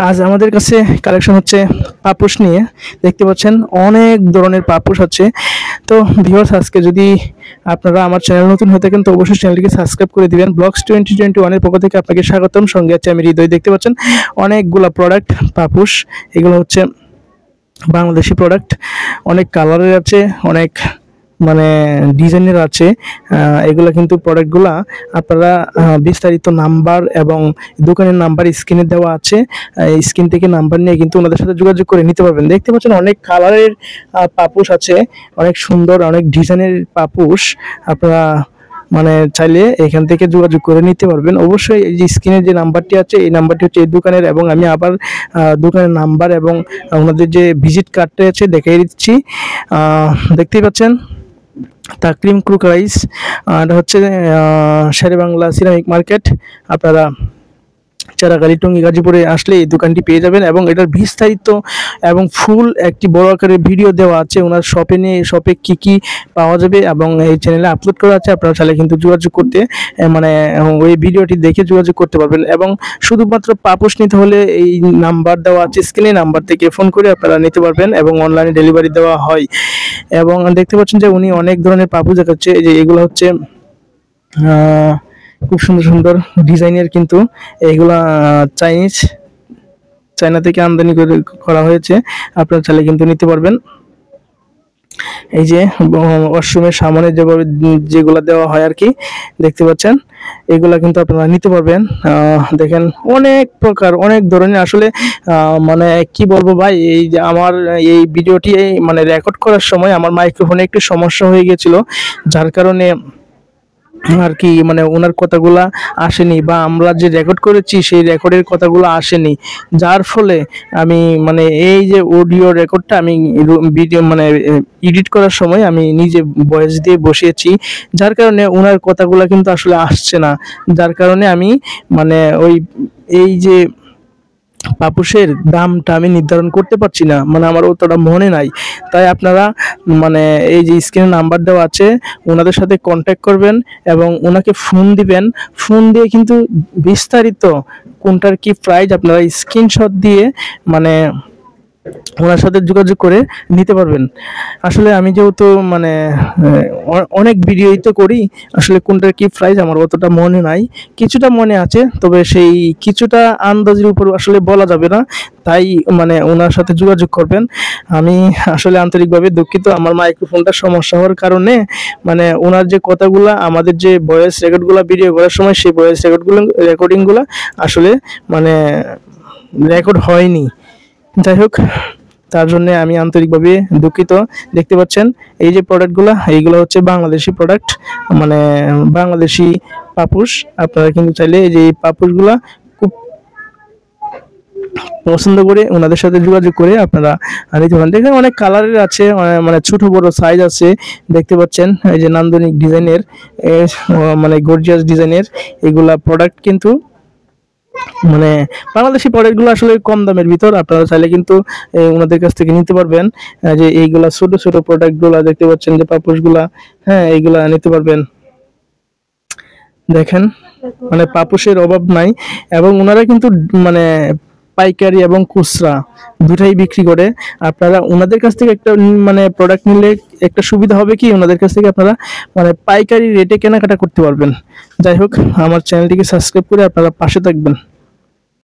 আজ আমাদের কাছে কালেকশন হচ্ছে পাপোশ নিয়ে। দেখতে পাচ্ছেন অনেক ধরনের পাপোশ আছে। তো ভিউয়ার্স, আজকে যদি আপনারা আমার চ্যানেল নতুন হয়ে থাকেন তো অবশ্যই চ্যানেলটিকে সাবস্ক্রাইব করে দিবেন। ব্লগস 2021 এর পক্ষ থেকে আপনাকে স্বাগতম। সঙ্গে আছে আমি হৃদয়। দেখতে পাচ্ছেন অনেকগুলা প্রোডাক্ট পাপোশ। এগুলো হচ্ছে বাংলাদেশি প্রোডাক্ট। অনেক কালারের আছে, অনেক মানে ডিজাইনের আছে। এগুলো কিন্তু প্রোডাক্টগুলা আপনারা বিস্তারিত নাম্বার এবং দোকানের নাম্বার স্ক্রিনে দেওয়া আছে। স্ক্রিন থেকে নাম্বার নিয়ে কিন্তু ওনাদের সাথে যোগাযোগ করে নিতে পারবেন। দেখতে পাচ্ছেন অনেক কালারের পাপোশ আছে, অনেক সুন্দর অনেক ডিজাইনের পাপোশ। আপনারা মানে চাইলে এখান থেকে যোগাযোগ করে নিতে পারবেন। অবশ্যই এই যে স্ক্রিনে যে নাম্বারটি আছে এই নাম্বারটি হচ্ছে এই দোকানের, এবং আমি আবার দোকানের নাম্বার এবং ওনাদের যে ভিজিট কার্ডটা আছে দেখিয়ে দিচ্ছি। দেখতেই পাচ্ছেন তাকরিম ক্রুকারাইজ, এটা হচ্ছে শেরেবাংলা সিরামিক মার্কেট। আপনারা চারাগাড়ি টঙ্গী গাজীপুরে আসলে এই দোকানটি পেয়ে যাবেন, এবং এটার বিস্তারিত এবং ফুল একটি বড় আকারের ভিডিও দেওয়া আছে ওনার শপে নিয়ে, শপে কি কি পাওয়া যাবে এবং এই চ্যানেলে আপলোড করা আছে। আপনারা চাইলে কিন্তু যোগাযোগ করতে মানে ওই ভিডিওটি দেখে যোগাযোগ করতে পারবেন। এবং শুধুমাত্র পাপোশ নিতে হলে এই নাম্বার দেওয়া আছে স্ক্রিনে, নাম্বার থেকে ফোন করে আপনারা নিতে পারবেন এবং অনলাইনে ডেলিভারি দেওয়া হয়। এবং দেখতে পাচ্ছেন যে উনি অনেক ধরনের পাপোশ দেখাচ্ছে। এই যে এগুলো হচ্ছে খুব সুন্দর সুন্দর ডিজাইনের, কিন্তু এগুলা চায়না থেকে আমদানি করা হয়েছে। আপনারা চাইলে কিন্তু নিতে পারবেন। এই যে ওয়াশরুমের সামনে যেগুলা দেওয়া হয় আর কি, দেখতে পাচ্ছেন এগুলা কিন্তু আপনারা নিতে পারবেন। দেখেন অনেক প্রকার অনেক ধরনের। আসলে মানে কি বলবো ভাই, এই যে আমার এই ভিডিওটি মানে রেকর্ড করার সময় আমার মাইক্রোফোনে একটু সমস্যা হয়ে গেছিল, যার কারণে আর কি মানে ওনার কথাগুলা আসেনি, বা আমরা যে রেকর্ড করেছি সেই রেকর্ডের কথাগুলো আসেনি, যার ফলে আমি মানে এই যে অডিও রেকর্ডটা আমি ভিডিও মানে এডিট করার সময় আমি নিজে ভয়েস দিয়ে বসিয়েছি, যার কারণে ওনার কথাগুলো কিন্তু আসলে আসছে না। যার কারণে আমি মানে এই যে পাপোশের দামটা আমি নির্ধারণ করতে পারছি না, মানে আমার অতটা মনে নাই। তাই আপনারা মানে এই যে স্ক্রিনে নাম্বার দেওয়া আছে ওনাদের সাথে কন্ট্যাক্ট করবেন এবং ওনাকে ফোন দিবেন। ফোন দিয়ে কিন্তু বিস্তারিত কোনটার কি প্রাইস আপনারা স্ক্রিনশট দিয়ে মানে ওনার সাথে যোগাযোগ করে নিতে পারবেন। আসলে আমি যেহেতু মানে অনেক ভিডিওই তো করি, আসলে কোনটার কি প্রাইস আমার অতটা মনে নাই। কিছুটা মনে আছে, তবে সেই কিছুটা আন্দাজের উপর আসলে বলা যাবে না। তাই মানে ওনার সাথে যোগাযোগ করবেন। আমি আসলে আন্তরিকভাবে দুঃখিত, আমার মাইক্রোফোনটা সমস্যা হওয়ার কারণে মানে ওনার যে কথাগুলো আমাদের যে ভয়েস রেকর্ডগুলো ভিডিও করার সময় সেই ভয়েস রেকর্ডিংগুলো আসলে মানে রেকর্ড হয়নি। যাই হোক, তার জন্য আমি আন্তরিকভাবে দুঃখিত। দেখতে পাচ্ছেন এই যে প্রোডাক্টগুলো, এইগুলো হচ্ছে বাংলাদেশি প্রোডাক্ট, মানে বাংলাদেশি পাপোশ। আপনারা কিন্তু চাইলে এই যে পাপোশগুলা খুব পছন্দ করে ওনাদের সাথে যোগাযোগ করে আপনারা নিতে পারেন। দেখেন অনেক কালারের আছে, মানে ছোট বড় সাইজ আছে। দেখতে পাচ্ছেন এই যে নান্দনিক ডিজাইনের মানে গর্জিয়াস ডিজাইনের এগুলা প্রোডাক্ট, কিন্তু মানে বাংলাদেশি প্রোডাক্টগুলো আসলে কম দামের ভিতর। আপনারা চাইলে কিন্তু ওনাদের কাছ থেকে নিতে পারবেন। যে এইগুলা ছোট ছোট প্রোডাক্টগুলো দেখতে পাচ্ছেন যে পাপোশগুলা, হ্যাঁ এইগুলা নিতে পারবেন। দেখেন মানে পাপোশের অভাব নাই, এবং ওনারা কিন্তু মানে পাইকারি এবং খুচরা দুটাই বিক্রি করে। আপনারা ওনাদের কাছ থেকে একটা মানে প্রোডাক্ট নিলে একটা সুবিধা হবে কি, ওনাদের কাছ থেকে আপনারা মানে পাইকারি রেটে কেনাকাটা করতে পারবেন। যাই হোক, আমার চ্যানেলটিকে সাবস্ক্রাইব করে আপনারা পাশে থাকবেন।